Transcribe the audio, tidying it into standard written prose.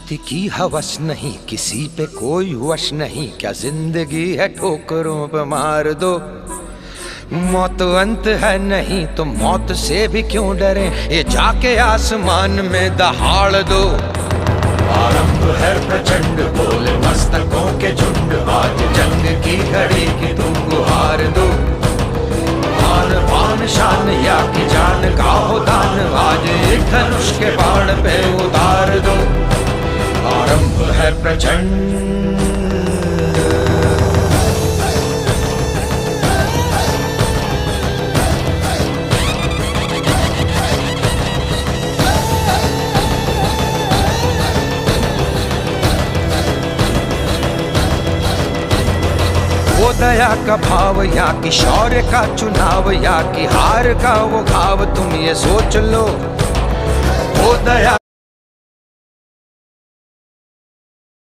शक्ति की हवस नहीं, किसी पे कोई वश नहीं, क्या जिंदगी है ठोकरों पे मार दो। मौत अंत है नहीं तो मौत से भी क्यों डरे, ये जाके आसमान में दहाड़ दो। आरंभ है प्रचंड बोले मस्तकों के झुंड, आज जंग की घड़ी की तुम गुहार दो। आन बान शान या की जान का हो दान, आज एक धनुष के बाण पे उतार दो। आरंभ है प्रचंड। वो दया का भाव या कि शौर्य का चुनाव, या कि हार का वो घाव, तुम ये सोच लो। वो दया